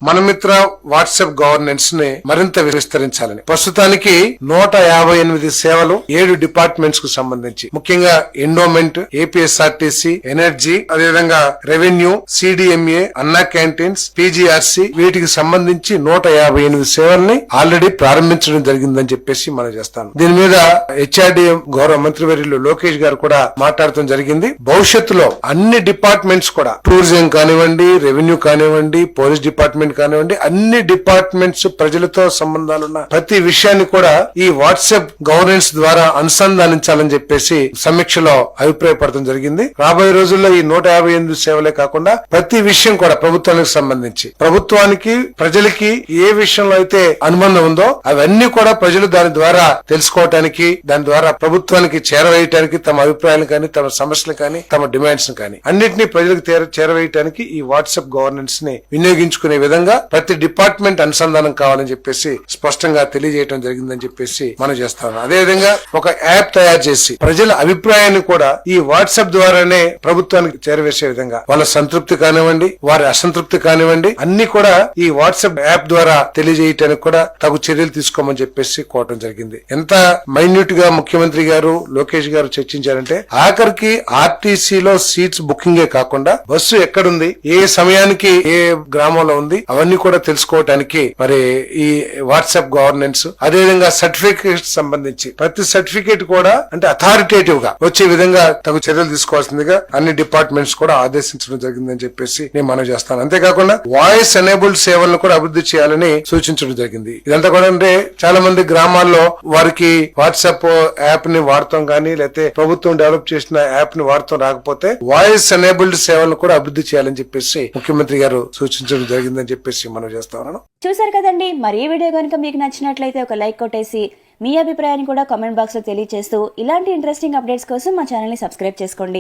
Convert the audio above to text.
Mana Mitra WhatsApp governance ని మరింత విస్తరించాలని ప్రస్తుతానికి 158 సేవలు 7 డిపార్ట్మెంట్స్ కు సంబంధించి ముఖ్యంగా ఎండోమెంట్, ఏపీఎస్ఆర్టీసీ, ఎనర్జీ, అదేవిధంగా రెవెన్యూ, సిడిఎంఏ, అన్నా క్యాంటీన్స్, పీజీఆర్సీ వీటికి సంబంధించి 158 సేవల్ని ఆల్రెడీ ప్రారంభించడం జరిగిందని చెప్పేసి మనం చేస్తాను. దీని మీద హెచ్ఆర్డీఎం గౌరవ మంత్రివర్యులు లోకేష్ గారు కూడా మాట్లాడటం జరిగింది. భవిష్యత్తులో అన్ని డిపార్ట్మెంట్స్ కూడా టూరిజం కానివ్వండి, రెవెన్యూ కానివ్వండి, పోలీస్ డిపార్ట్మెంట్ కానివ్వండి, అన్ని డిపార్ట్మెంట్స్ ప్రజలతో సంబంధాలున్న ప్రతి విషయాన్ని కూడా ఈ వాట్సాప్ గవర్నెన్స్ ద్వారా అనుసంధానించాలని చెప్పేసి సమీక్షలో అభిప్రాయపడటం జరిగింది. రాబోయే రోజుల్లో ఈ 158 సేవలే కాకుండా ప్రతి విషయం కూడా ప్రభుత్వానికి సంబంధించి ప్రభుత్వానికి ప్రజలకి ఏ విషయంలో అయితే అనుబంధం ఉందో అవన్నీ కూడా ప్రజలు దాని ద్వారా తెలుసుకోవటానికి, దాని ద్వారా ప్రభుత్వానికి చేరవేయటానికి, తమ అభిప్రాయాలు కానీ, తమ సమస్యలు కానీ, తమ డిమాండ్స్ కానీ అన్నింటినీ ప్రజలకు చేరవేయటానికి ఈ వాట్సాప్ గవర్నెన్స్ ని వినియోగించుకునే విధంగా ప్రతి డిపార్ట్మెంట్ అనుసంధానం కావాలని చెప్పేసి స్పష్టంగా తెలియజేయడం జరిగిందని చెప్పేసి మనం చేస్తాం. అదేవిధంగా ఒక యాప్ తయారు చేసి ప్రజల అభిప్రాయాన్ని కూడా ఈ వాట్సాప్ ద్వారానే ప్రభుత్వానికి చేరవేసే విధంగా వాళ్ళ సంతృప్తి కానివ్వండి, వారి అసంతృప్తి కానివ్వండి అన్ని కూడా ఈ వాట్సాప్ యాప్ ద్వారా తెలియజేయటానికి కూడా తగు చర్యలు తీసుకోమని చెప్పేసి కోరటం జరిగింది. ఎంత మైన్యూట్ గా ముఖ్యమంత్రి గారు లోకేష్ గారు చర్చించారంటే ఆఖరికి ఆర్టీసీలో సీట్స్ బుకింగే కాకుండా బస్సు ఎక్కడుంది, ఏ సమయానికి ఏ గ్రామంలో ఉంది అవన్నీ కూడా తెలుసుకోవటానికి మరి ఈ వాట్సాప్ గవర్నెన్స్, అదేవిధంగా సర్టిఫికేట్ సంబంధించి ప్రతి సర్టిఫికేట్ కూడా అంటే అథారిటేటివ్ గా వచ్చే విధంగా తగు చర్యలు తీసుకోవాల్సిందిగా అన్ని డిపార్ట్మెంట్స్ కూడా ఆదేశించడం జరిగిందని చెప్పేసి నేను మనం చేస్తాను. అంతేకాకుండా వాయిస్ ఎనేబుల్డ్ సేవలను కూడా అభివృద్ధి చేయాలని సూచించడం జరిగింది. ఇదంతా కూడా అంటే చాలా మంది గ్రామాల్లో వారికి వాట్సాప్ యాప్ ని వాడతాం కానీ లేకపోతే ప్రభుత్వం డెవలప్ చేసిన యాప్ ని వాడతాం రాకపోతే వాయిస్ ఎనేబుల్డ్ సేవలను కూడా అభివృద్ధి చేయాలని చెప్పేసి ముఖ్యమంత్రి గారు సూచించడం జరిగిందని చెప్పేసి మనం చేస్తా ఉన్నాను. చూసారు కదండి. మరి ఈ వీడియో కనుక మీకు నచ్చినట్లయితే ఒక లైక్ కొట్టేసి మీ అభిప్రాయాన్ని కూడా కామెంట్ బాక్స్ లో తెలియజేస్తూ ఇలాంటి ఇంట్రెస్టింగ్ అప్డేట్స్ కోసం మా ఛానల్ ని సబ్స్క్రైబ్ చేసుకోండి.